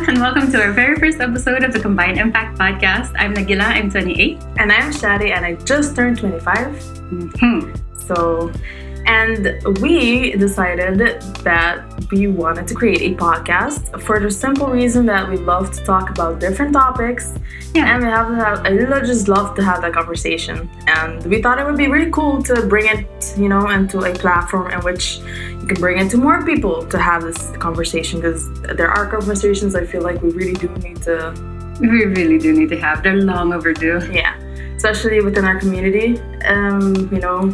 and welcome to our very first episode of the Combined Impact podcast. I'm Nagila, I'm 28. And I'm Shadi, and I just turned 25. And we decided that we wanted to create a podcast for the simple reason that we love to talk about different topics. And I just love to have that conversation. And we thought it would be really cool to bring it, into a platform in which you can bring it to more people to have this conversation, because there are conversations I feel like we really do need to. We really do need to have. They're long overdue. Yeah. Especially within our community.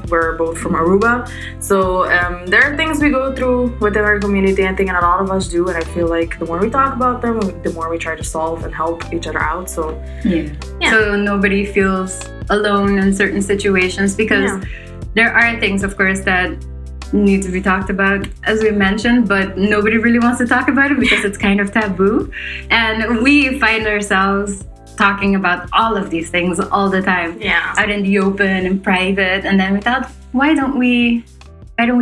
We're both from Aruba. So there are things we go through within our community, I think, and a lot of us do. And I feel like the more we talk about them, the more we try to solve and help each other out. So So nobody feels alone in certain situations, because there are things, of course, that need to be talked about, as we mentioned, but nobody really wants to talk about it because it's kind of taboo. And we find ourselves talking about all of these things all the time, out in the open and private. And then we thought, why don't we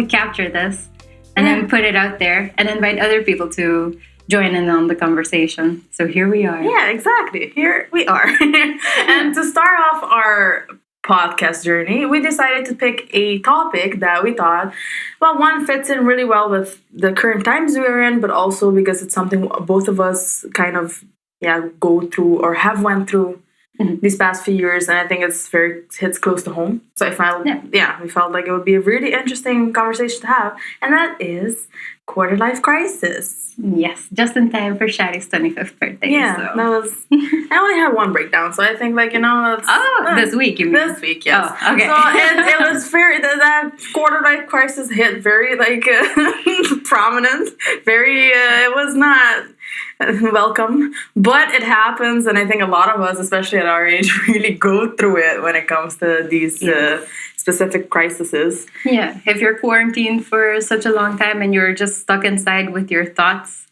capture this and then put it out there and invite other people to join in on the conversation. So here we are. Yeah, exactly. Here we are. And to start off our podcast journey, we decided to pick a topic that we thought, one, fits in really well with the current times we're in, but also because it's something both of us kind of go through or have went through these past few years, and I think hits close to home. So I felt we felt like it would be a really interesting conversation to have, and that is quarter life crisis. Yes, just in time for Shadi's 25th birthday. Yeah, so. That was. I only had one breakdown, so I think this week, you mean? This week, yes. Oh, okay. So it was very that quarter life crisis hit very prominent. Very. It was not welcome, but it happens, and I think a lot of us, especially at our age, really go through it when it comes to these specific crises. Yeah, if you're quarantined for such a long time and you're just stuck inside with your thoughts,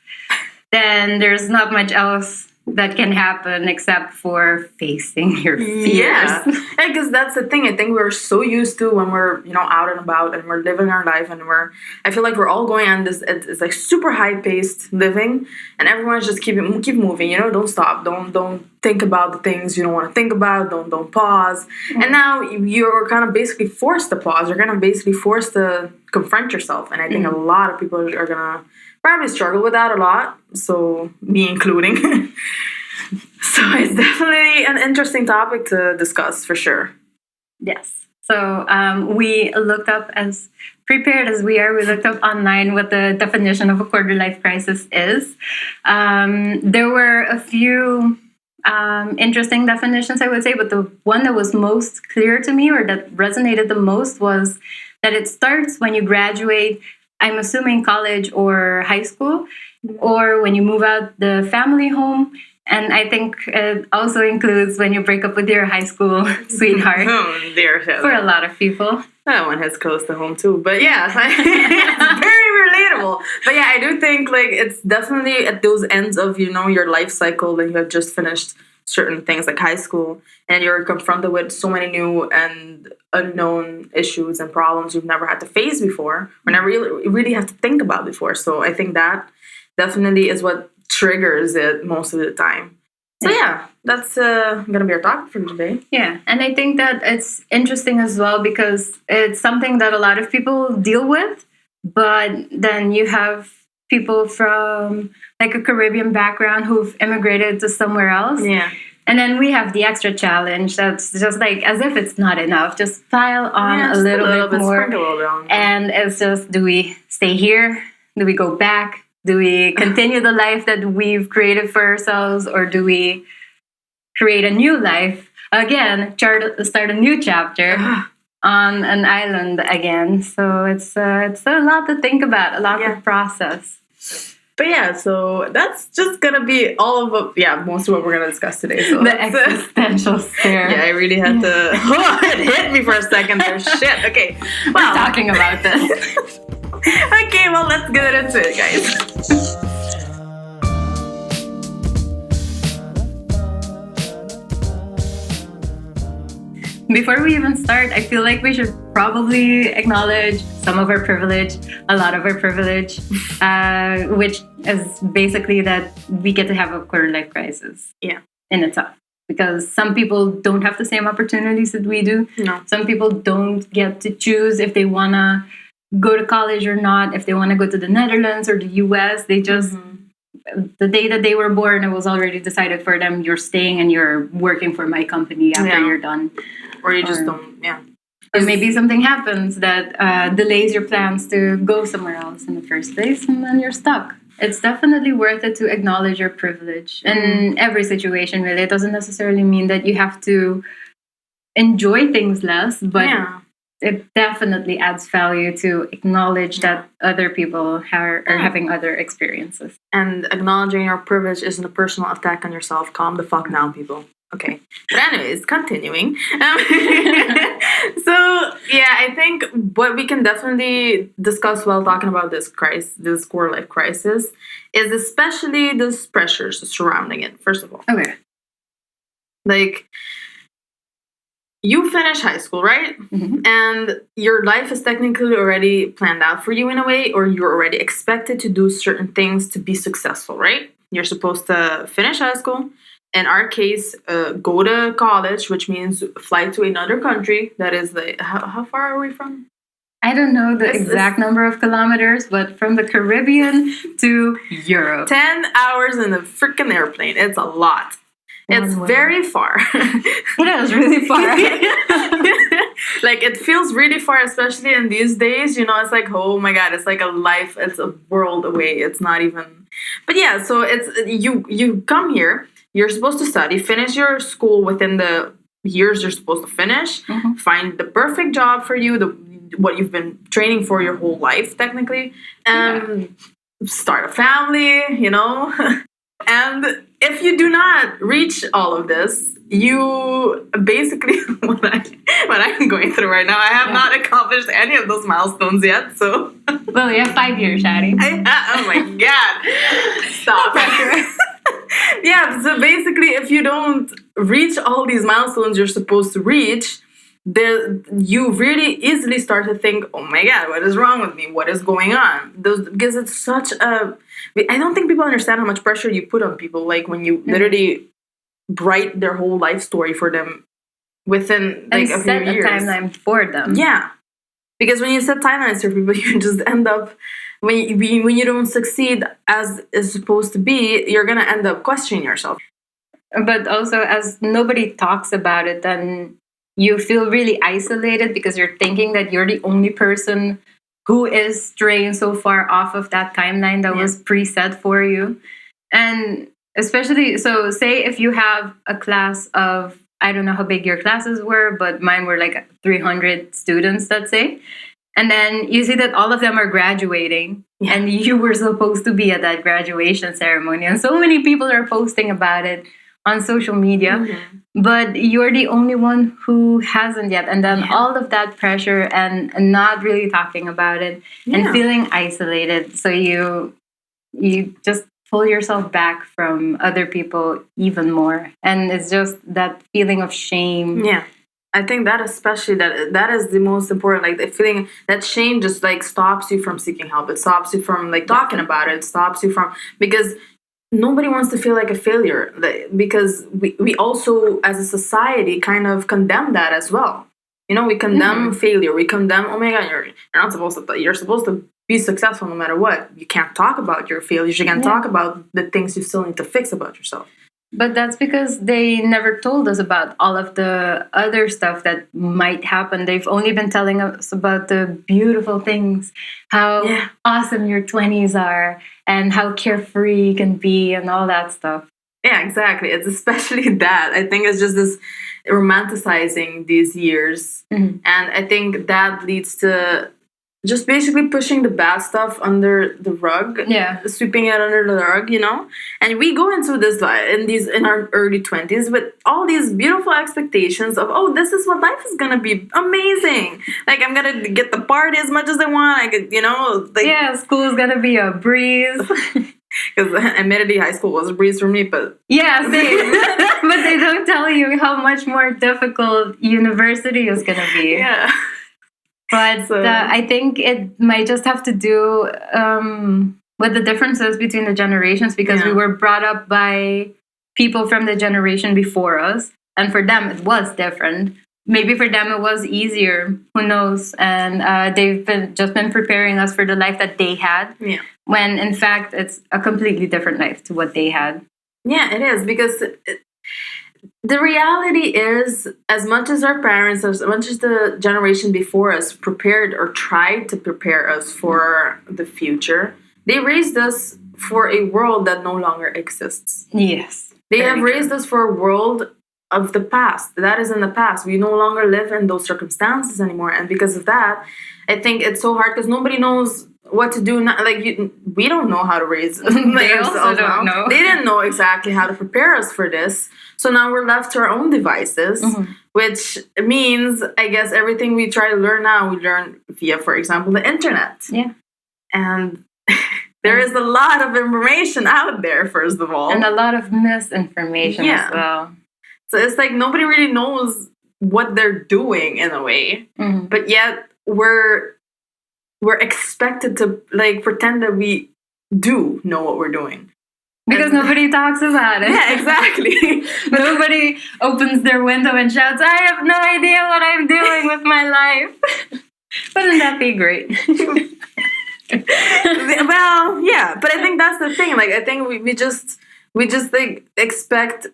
then there's not much else that can happen except for facing your fears. Yeah, because that's the thing. I think we're so used to when we're out and about and we're living our life, and I feel like we're all going on this. It's like super high paced living, and everyone's just keep moving. Don't stop. Don't think about the things you don't want to think about. Don't pause. Mm-hmm. And now you're kind of basically forced to pause. You're kind of basically forced to confront yourself, and I think a lot of people are gonna probably struggle with that a lot, so me including. So it's definitely an interesting topic to discuss, for sure. Yes. So we looked up, as prepared as we are, we looked up online what the definition of a quarter life crisis is. There were a few interesting definitions, I would say, but the one that was most clear to me, or that resonated the most, was that it starts when you graduate, I'm assuming college or high school, or when you move out the family home. And I think it also includes when you break up with your high school sweetheart. Oh, dear. For a lot of people. That one hits close to home too. But yeah, it's very relatable. But yeah, I do think it's definitely at those ends of, your life cycle when you have just finished certain things like high school, and you're confronted with so many new and unknown issues and problems you've never had to face before, or never really have to think about before. So I think that definitely is what triggers it most of the time. So that's going to be our topic for today. Yeah, and I think that it's interesting as well because it's something that a lot of people deal with, but then you have people from a Caribbean background who've immigrated to somewhere else. Yeah. And then we have the extra challenge that's just as if it's not enough, just pile on a little bit more. Sprinkle a little bit. And it's just, do we stay here? Do we go back? Do we continue the life that we've created for ourselves, or do we create a new life again, start a new chapter on an island again? So it's a lot to think about, a lot to process. But yeah, so that's just gonna be all of most of what we're gonna discuss today. So the existential stare. Yeah, I really had to. It hit me for a second. There, shit. Okay, we're talking about this. Okay, well, let's get into it, guys. Before we even start, I feel like we should probably acknowledge some of our privilege, a lot of our privilege, which is basically that we get to have a quarter life crisis. Yeah. In itself. Because some people don't have the same opportunities that we do. No. Some people don't get to choose if they want to go to college or not, if they want to go to the Netherlands or the US. They just, the day that they were born, it was already decided for them, you're staying and you're working for my company after you're done. Or you just don't, Or maybe something happens that delays your plans to go somewhere else in the first place, and then you're stuck. It's definitely worth it to acknowledge your privilege in every situation, really. It doesn't necessarily mean that you have to enjoy things less, but it definitely adds value to acknowledge that other people are having other experiences. And acknowledging your privilege isn't a personal attack on yourself. Calm the fuck down, people. Okay. But anyways, continuing. So, yeah, I think what we can definitely discuss while talking about this quarter life crisis, is especially those pressures surrounding it, first of all. Okay. Like, you finish high school, right? And your life is technically already planned out for you in a way, or you're already expected to do certain things to be successful, right? You're supposed to finish high school. In our case, go to college, which means fly to another country. That is, like, how far are we from? I don't know the exact number of kilometers, but from the Caribbean to Europe. 10 hours in a freaking airplane. It's a lot. It's very far. It is really far. Like, it feels really far, especially in these days. It's like, oh my God, it's like it's a world away. It's not even. But yeah, so it's you come here. You're supposed to study, finish your school within the years you're supposed to finish, find the perfect job for you, what you've been training for your whole life, technically, and start a family, And if you do not reach all of this, you basically, what I'm going through right now, I have not accomplished any of those milestones yet, so. Well, you have 5 years, Shadi. Oh my God. Stop. No pressure. Yeah, so basically, if you don't reach all these milestones you're supposed to reach, you really easily start to think, oh my God, what is wrong with me? What is going on? Because it's such a... I don't think people understand how much pressure you put on people, like when you literally write their whole life story for them within like a few years. Set a timeline for them. Yeah. Because when you set timelines for people, you just end up... When you don't succeed as is supposed to be, you're going to end up questioning yourself. But also, as nobody talks about it, then you feel really isolated because you're thinking that you're the only person who is straying so far off of that timeline that was preset for you. And especially, so say if you have a class of, I don't know how big your classes were, but mine were like 300 students, let's say. And then you see that all of them are graduating and you were supposed to be at that graduation ceremony. And so many people are posting about it on social media, but you're the only one who hasn't yet. And then all of that pressure and not really talking about it and feeling isolated. So you just pull yourself back from other people even more. And it's just that feeling of shame. Yeah. I think that especially that is the most important. Like, the feeling that shame just like stops you from seeking help. It stops you from like talking about it. It stops you from, because nobody wants to feel like a failure. Because we also as a society kind of condemn that as well. We condemn failure. We condemn, oh my God, you're not supposed to. You're supposed to be successful no matter what. You can't talk about your failures. You can't talk about the things you still need to fix about yourself. But that's because they never told us about all of the other stuff that might happen. They've only been telling us about the beautiful things, how awesome your 20s are, and how carefree you can be, and all that stuff. Yeah, exactly. It's especially that. I think it's just this romanticizing these years. And I think that leads to just basically pushing the bad stuff under the rug, sweeping it under the rug, And we go into this in our early 20s with all these beautiful expectations of, oh, this is what life is gonna be, amazing. Like, I'm gonna get the party as much as I want. I could, school's gonna be a breeze. Because admittedly, high school was a breeze for me, but same. But they don't tell you how much more difficult university is gonna be. Yeah. But So- I think it might just have to do with the differences between the generations, because we Yeah. were brought up by people from the generation before us, and for them it was different. Maybe for them it was easier. Who knows? And they've been preparing us for the life that they had. Yeah. When in fact it's a completely different life to what they had. Yeah, it is, because the reality is, as much as our parents, as much as the generation before us prepared or tried to prepare us for the future, they raised us for a world that no longer exists. Yes. They very have true. raised us for a world of the past. That is in the past. We no longer live in those circumstances anymore. And because of that, I think it's so hard, because nobody knows what to do now. Like, we don't know how to raise They ourselves also don't now. know. They didn't know exactly how to prepare us for this. So now we're left to our own devices, Mhm. which means, I guess, everything we try to learn now, we learn via, for example, the internet. Yeah. And there is a lot of information out there, first of all. And a lot of misinformation Yeah. as well. So it's like nobody really knows what they're doing in a way, Mhm. but yet we're expected to like pretend that we do know what we're doing. Because nobody talks about it. Yeah, exactly. Nobody opens their window and shouts, I have no idea what I'm doing with my life. Wouldn't that be great? Well, yeah, but I think that's the thing. Like, I think we just like expect,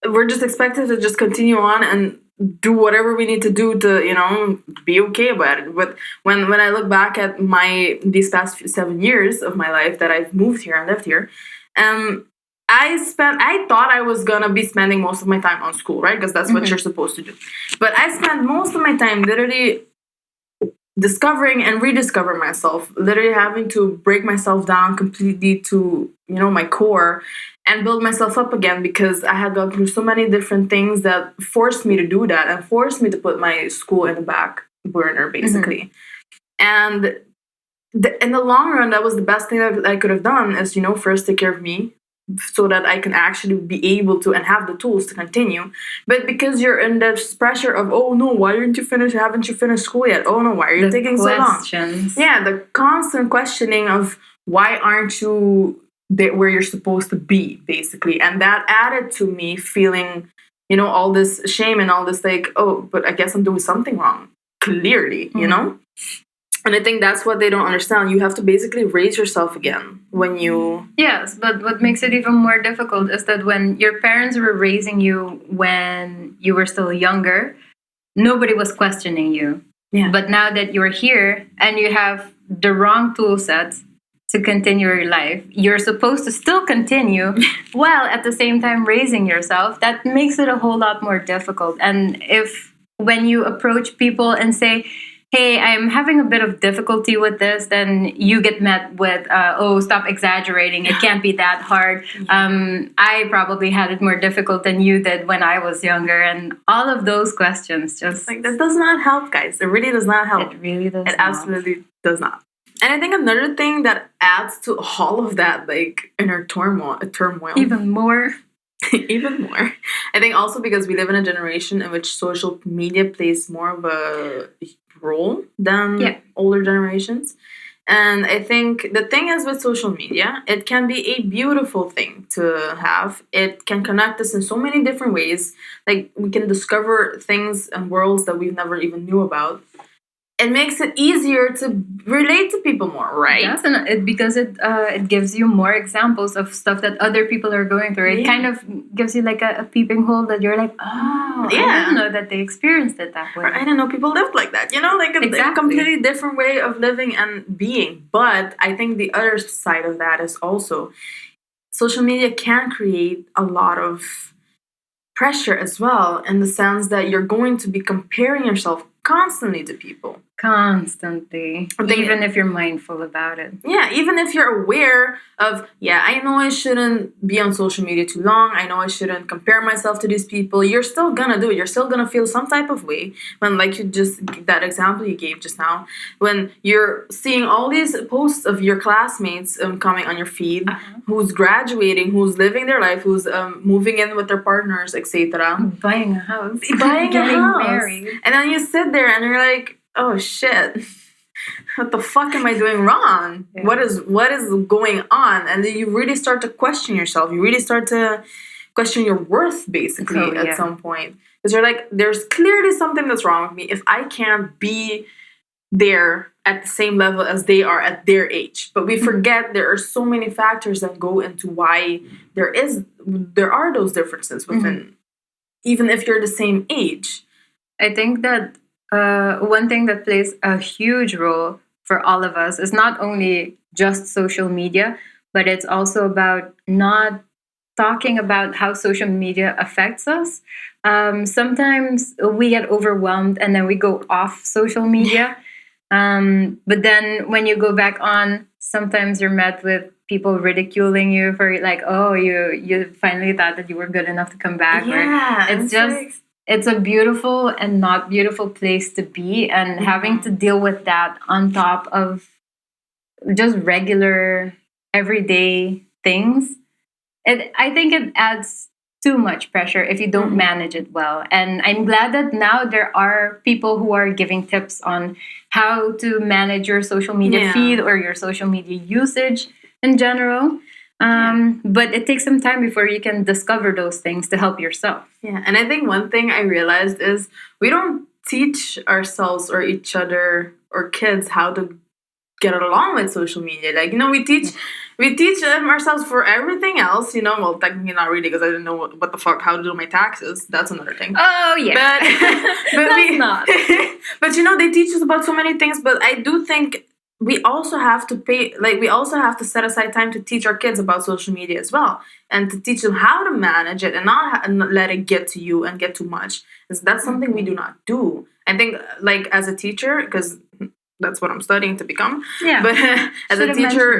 we're just expected to just continue on and do whatever we need to do to, you know, be okay about it. But when I look back at these past 7 years of my life that I've moved here and lived here, I thought I was gonna be spending most of my time on school, right? Because that's what you're supposed to do. But I spent most of my time literally discovering and rediscovering myself, literally having to break myself down completely to, you know, my core, and build myself up again, because I had gone through so many different things that forced me to do that and forced me to put my school in the back burner, basically. And in the long run, that was the best thing that I could have done, is, you know, first take care of me, so that I can actually be able to and have the tools to continue. But because you're in this pressure of, oh no, why haven't you finished school yet? Oh no, why are you taking so long? Questions. Yeah, the constant questioning of why aren't you where you're supposed to be, basically. And that added to me feeling, you know, all this shame and all this like, oh, but I guess I'm doing something wrong. Clearly, you know? And I think that's what they don't understand. You have to basically raise yourself again when you... Yes, but what makes it even more difficult is that when your parents were raising you when you were still younger, nobody was questioning you. Yeah. But now that you're here and you have the wrong tool sets to continue your life, you're supposed to still continue while at the same time raising yourself. That makes it a whole lot more difficult. And if when you approach people and say, hey, I'm having a bit of difficulty with this, then you get met with, oh, stop exaggerating. It can't be that hard. I probably had it more difficult than you did when I was younger. And all of those questions just... Like, that does not help, guys. It really does not help. It really does It not. absolutely does not. And I think another thing that adds to all of that, like, inner turmoil. Even more. Even more. I think also because we live in a generation in which social media plays more of a role than older generations. And I think the thing is with social media, it can be a beautiful thing to have. It can connect us in so many different ways. Like, we can discover things and worlds that we've never even knew about. It makes it easier to relate to people more, right? Definitely, because it gives you more examples of stuff that other people are going through. It kind of gives you like a peeping hole that you're like, oh, I didn't know that they experienced it that way. Or I didn't know people lived like that. You know, like a completely different way of living and being. But I think the other side of that is also social media can create a lot of pressure as well, in the sense that you're going to be comparing yourself constantly to people. Constantly. Even if you're mindful about it. Yeah, even if you're aware of, I know I shouldn't be on social media too long. I know I shouldn't compare myself to these people. You're still gonna do it. You're still gonna feel some type of way when, like, you just, that example you gave just now, when you're seeing all these posts of your classmates coming on your feed, who's graduating, who's living their life, who's moving in with their partners, etc. Buying a house. Buying a house. Married. And then you sit there and you're like, oh shit, what the fuck am I doing wrong? Yeah. What is going on? And then you really start to question yourself. You really start to question your worth, basically, Totally, at some point. Because you're like, there's clearly something that's wrong with me if I can't be there at the same level as they are at their age. But we forget there are so many factors that go into why there are those differences within, even if you're the same age. I think that one thing that plays a huge role for all of us is not only just social media, but it's also about not talking about how social media affects us. Sometimes we get overwhelmed and then we go off social media. But then when you go back on, sometimes you're met with people ridiculing you for like, oh, you finally thought that you were good enough to come back. Yeah, Or it's just like, it's a beautiful and not beautiful place to be, and having to deal with that on top of just regular everyday things, I think it adds too much pressure if you don't manage it well. And I'm glad that now there are people who are giving tips on how to manage your social media feed or your social media usage in general. But it takes some time before you can discover those things to help yourself. Yeah, and I think one thing I realized is we don't teach ourselves or each other or kids how to get along with social media. Like, we teach ourselves for everything else. Well, technically not really, because I didn't know what the fuck how to do my taxes. That's another thing. Oh yeah, but that's not. But they teach us about so many things. But I do think we also have to we also have to set aside time to teach our kids about social media as well, and to teach them how to manage it and not let it get to you and get too much. That's something we do not do. I think, like, as a teacher, because that's what I'm studying to become. Yeah. But as a teacher,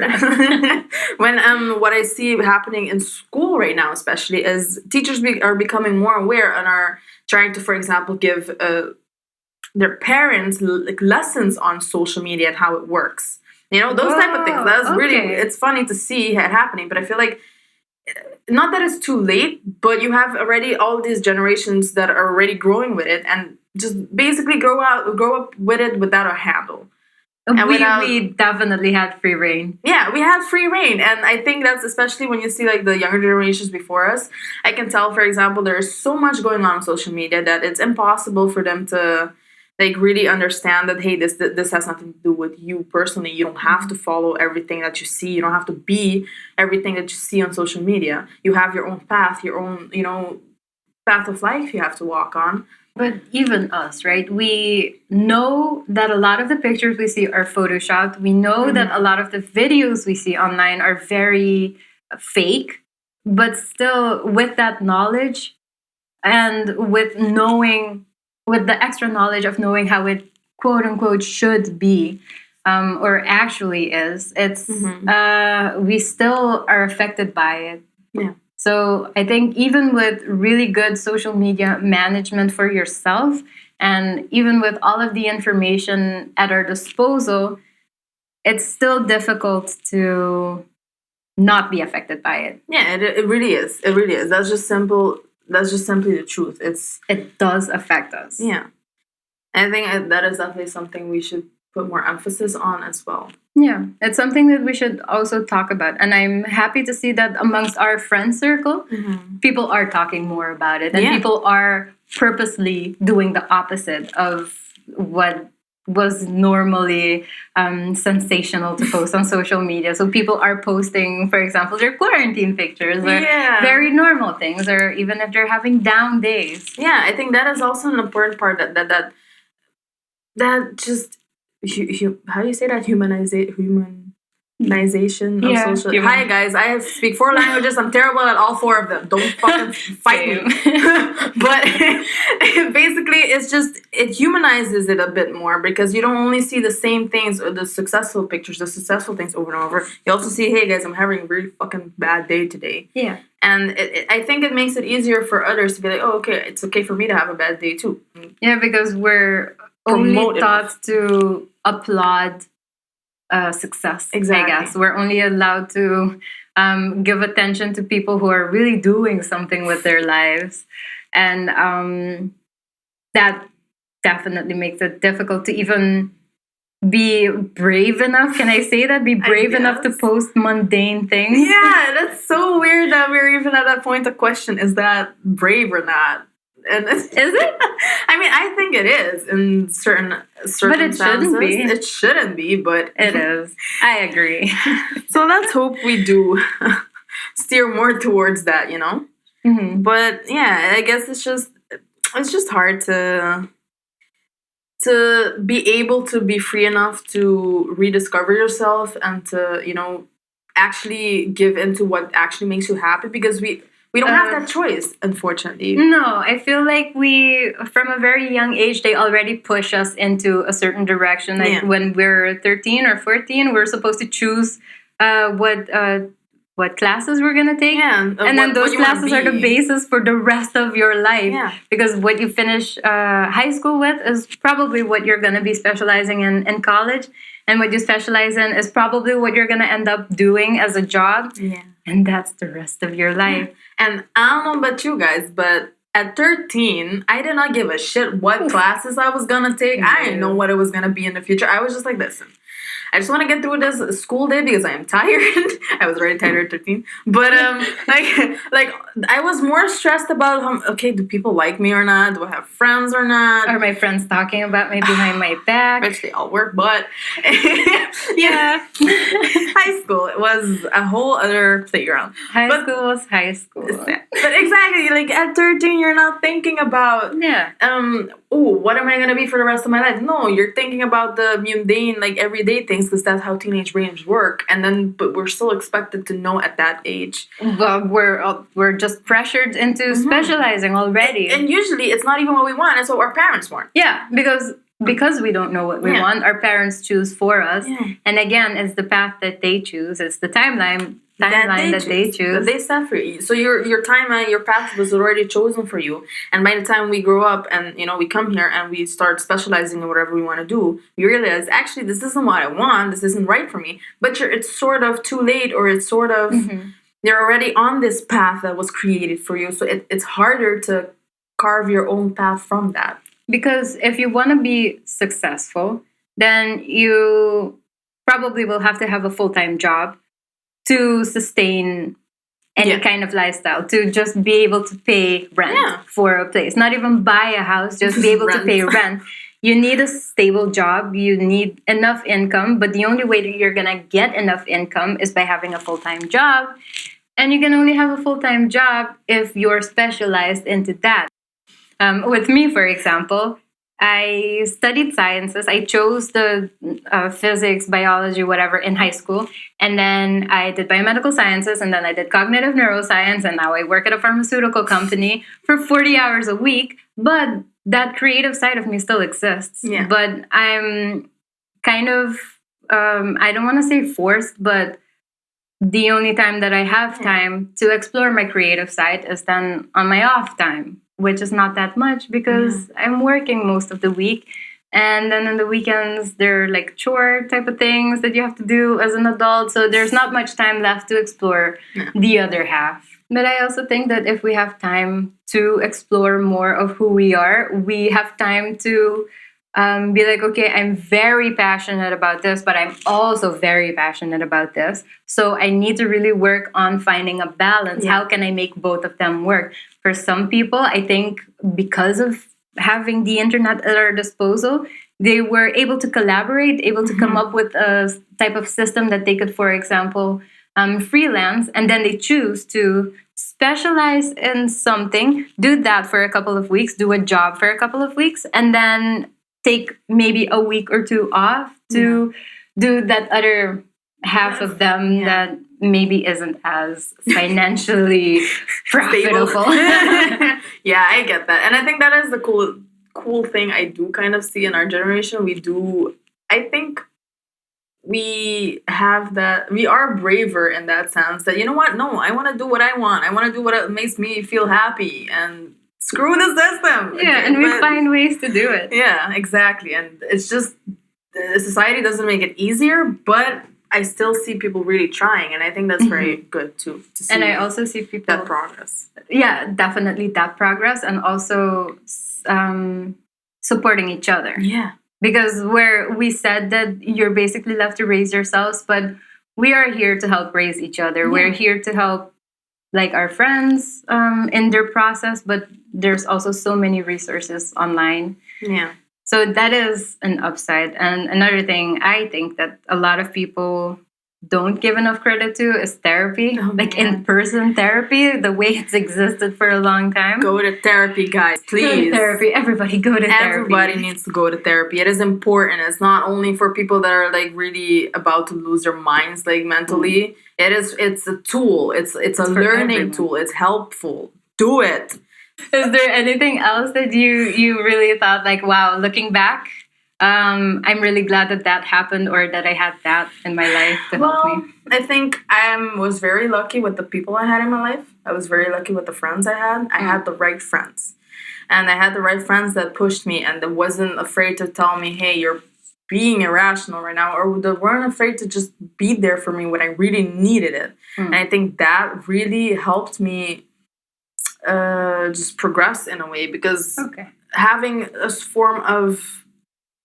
when what I see happening in school right now, especially, is teachers are becoming more aware and are trying to, for example, give their parents like lessons on social media and how it works. Those type of things. That's really, it's funny to see it happening. But I feel like, not that it's too late, but you have already all these generations that are already growing with it, and just basically grow up with it without a handle. And we definitely had free reign. Yeah, we had free reign. And I think that's especially when you see like the younger generations before us. I can tell, for example, there's so much going on social media that it's impossible for them to like really understand that, hey, this has nothing to do with you personally. You don't have to follow everything that you see. You don't have to be everything that you see on social media. You have your own path, your own, path of life you have to walk on. But even us, right? We know that a lot of the pictures we see are photoshopped. We know that a lot of the videos we see online are very fake. But still, with that knowledge and with the extra knowledge of knowing how it quote unquote should be, or actually is, it's we still are affected by it. Yeah. So I think even with really good social media management for yourself, and even with all of the information at our disposal, it's still difficult to not be affected by it. Yeah, it really is. It really is. That's just simple. That's just simply the truth. It does affect us. Yeah. I think that is definitely something we should put more emphasis on as well. Yeah, it's something that we should also talk about. And I'm happy to see that amongst our friend circle, people are talking more about it. And people are purposely doing the opposite of what was normally sensational to post on social media. So people are posting, for example, their quarantine pictures or very normal things, or even if they're having down days. Yeah, I think that is also an important part that just how do you say that, humanization of social. Hi guys, I speak 4 languages. I'm terrible at all 4 of them. Don't fucking fight me. But basically, it humanizes it a bit more, because you don't only see the same things or the successful pictures, the successful things over and over. You also see, hey guys, I'm having a really fucking bad day today. Yeah. And I think it makes it easier for others to be like, oh, okay, it's okay for me to have a bad day too. Yeah, because we're only taught to applaud success. Exactly. I guess we're only allowed to give attention to people who are really doing something with their lives, and that definitely makes it difficult to even be brave enough. Can I say that? Be brave enough to post mundane things. Yeah, that's so weird that we're even at that point to question, is that brave or not? And is it? I mean, I think it is in certain circumstances. But it shouldn't be. It shouldn't be, but it is. I agree. So let's hope we do steer more towards that, you know? Mm-hmm. But yeah, I guess it's just hard to be able to be free enough to rediscover yourself and to, you know, actually give into what actually makes you happy, because we don't have that choice, unfortunately. No, I feel like we, from a very young age, they already push us into a certain direction. Like when we're 13 or 14, we're supposed to choose what classes we're going to take. Yeah, and then those classes are the basis for the rest of your life. Yeah. Because what you finish high school with is probably what you're going to be specializing in college. And what you specialize in is probably what you're going to end up doing as a job. Yeah. And that's the rest of your life. Yeah. And I don't know about you guys, but at 13, I did not give a shit what classes I was going to take. I didn't know what it was going to be in the future. I was just like, listen, I just want to get through this school day because I am tired. I was already tired at 13. But like I was more stressed about okay, do people like me or not? Do I have friends or not? Are my friends talking about me behind my back? Which they all were, but yeah. High school, it was a whole other playground. High school was high school. But exactly, like at 13, you're not thinking about what am I gonna be for the rest of my life? No, you're thinking about the mundane, like everyday things, because that's how teenage brains work. And then, but we're still expected to know at that age. Well, we're just pressured into specializing already. And usually, it's not even what we want; it's what our parents want. Yeah, because we don't know what we want, our parents choose for us. Yeah. And again, it's the path that they choose. It's the timeline that they choose. That they set for you. So your timeline, your path was already chosen for you. And by the time we grow up and, you know, we come here and we start specializing in whatever we want to do, we realize, actually, this isn't what I want. This isn't right for me. But it's sort of too late, or it's sort of, you're already on this path that was created for you. So it's harder to carve your own path from that. Because if you want to be successful, then you probably will have to have a full-time job to sustain any kind of lifestyle, to just be able to pay rent for a place. Not even buy a house, just be able to pay rent. You need a stable job. You need enough income. But the only way that you're going to get enough income is by having a full-time job. And you can only have a full-time job if you're specialized into that. With me, for example, I studied sciences. I chose the physics, biology, whatever in high school. And then I did biomedical sciences, and then I did cognitive neuroscience, and now I work at a pharmaceutical company for 40 hours a week. But that creative side of me still exists. Yeah. But I'm kind of, I don't want to say forced, but the only time that I have time to explore my creative side is then on my off time, which is not that much because I'm working most of the week. And then on the weekends, there are like chore type of things that you have to do as an adult. So there's not much time left to explore the other half. But I also think that if we have time to explore more of who we are, we have time to be like, okay, I'm very passionate about this, but I'm also very passionate about this. So I need to really work on finding a balance. How can I make both of them work? For some people, I think because of having the internet at our disposal, they were able to collaborate, able to come up with a type of system that they could, for example, freelance, and then they choose to specialize in something, do that for a couple of weeks, do a job for a couple of weeks, and then take maybe a week or two off to do that other half of them that maybe isn't as financially profitable. Yeah, I get that. And I think that is the cool thing I do kind of see in our generation. I think we have that, we are braver in that sense that, you know what, no, I want to do what I want. I want to do what makes me feel happy and screw the system. Yeah, and we find ways to do it. Yeah, exactly. And it's just, society doesn't make it easier, but I still see people really trying, and I think that's very good to see. And I also see people that progress. Yeah, definitely that progress, and also supporting each other. Yeah. Because where we said that you're basically left to raise yourselves, but we are here to help raise each other. Yeah. We're here to help like our friends in their process, but there's also so many resources online. Yeah. So that is an upside. And another thing I think that a lot of people don't give enough credit to is therapy. Oh, like man. in-person therapy, the way it's existed for a long time. Go to therapy, guys, please. Go to therapy. Everybody go to therapy. Everybody needs to go to therapy. It is important. It's not only for people that are like really about to lose their minds like mentally. It's a tool. It's a learning everyone. tool. It's helpful. Do it. Is there anything else that you really thought like, wow, looking back, I'm really glad that happened or that I had that in my life to help me? I think I was very lucky with the people I had in my life. I was very lucky with the friends I had. I had the right friends. And I had the right friends that pushed me and that wasn't afraid to tell me, hey, you're being irrational right now, or that weren't afraid to just be there for me when I really needed it. And I think that really helped me just progress in a way, because having a form of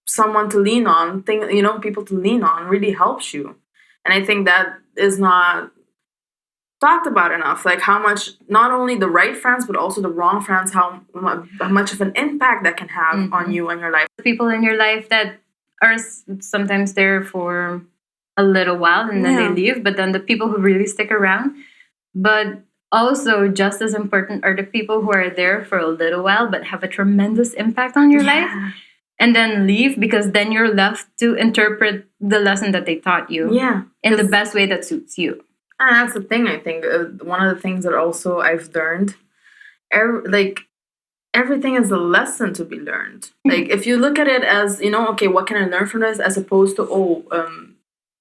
someone to lean on, people to lean on really helps you. And I think that is not talked about enough, like how much not only the right friends but also the wrong friends, how much of an impact that can have on you and your life. People in your life that are sometimes there for a little while and then they leave, but then the people who really stick around. But also just as important are the people who are there for a little while but have a tremendous impact on your life and then leave, because then you're left to interpret the lesson that they taught you in the best way that suits you. And that's the thing, I think. One of the things that also I've learned, everything is a lesson to be learned. Like, if you look at it as, okay, what can I learn from this? As opposed to,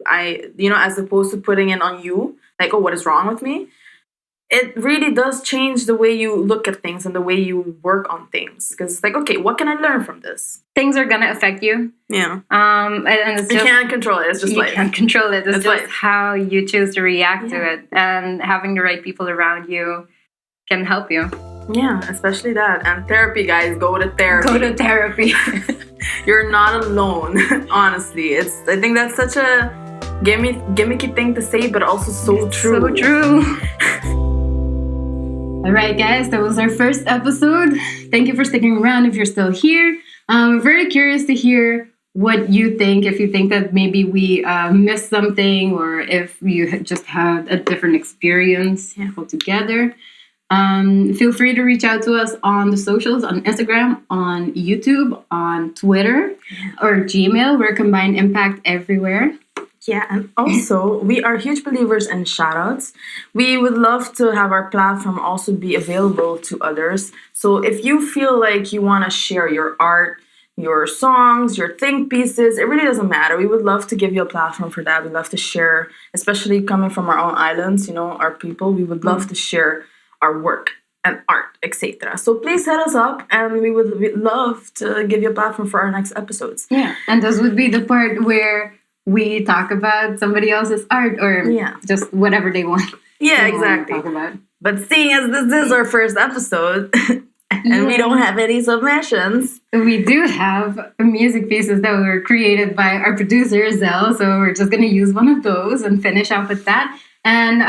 as opposed to putting it on you, like, oh, what is wrong with me? It really does change the way you look at things and the way you work on things. Because it's like, okay, what can I learn from this? Things are going to affect you. Yeah. And it's just, you can't control it. It's just you can't control it. It's just life. how you choose to react to it. And having the right people around you can help you. Yeah, especially that. And therapy, guys, go to therapy. Go to therapy. You're not alone, honestly. I think that's such a gimmicky thing to say, but also so true. So true. All right, guys, that was our first episode. Thank you for sticking around if you're still here. I'm very curious to hear what you think, if you think that maybe we missed something or if you just had a different experience altogether. Feel free to reach out to us on the socials, on Instagram, on YouTube, on Twitter, or Gmail. We're Combined Impact everywhere. Yeah, and also, we are huge believers in shoutouts. We would love to have our platform also be available to others. So if you feel like you want to share your art, your songs, your think pieces, it really doesn't matter. We would love to give you a platform for that. We'd love to share, especially coming from our own islands, our people. We would love to share our work and art, etc. So please hit us up, and we'd love to give you a platform for our next episodes. Yeah, and this would be the part where we talk about somebody else's art or just whatever they want. Yeah, exactly. Talk about. But seeing as this is our first episode and we don't have any submissions, we do have music pieces that were created by our producer, Zell. So we're just going to use one of those and finish off with that. And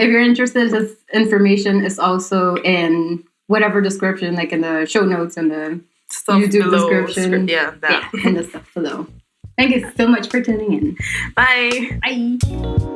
if you're interested, this information is also in whatever description, like in the show notes and the stuff YouTube below, description. that. And the stuff below. Thank you so much for tuning in. Bye. Bye.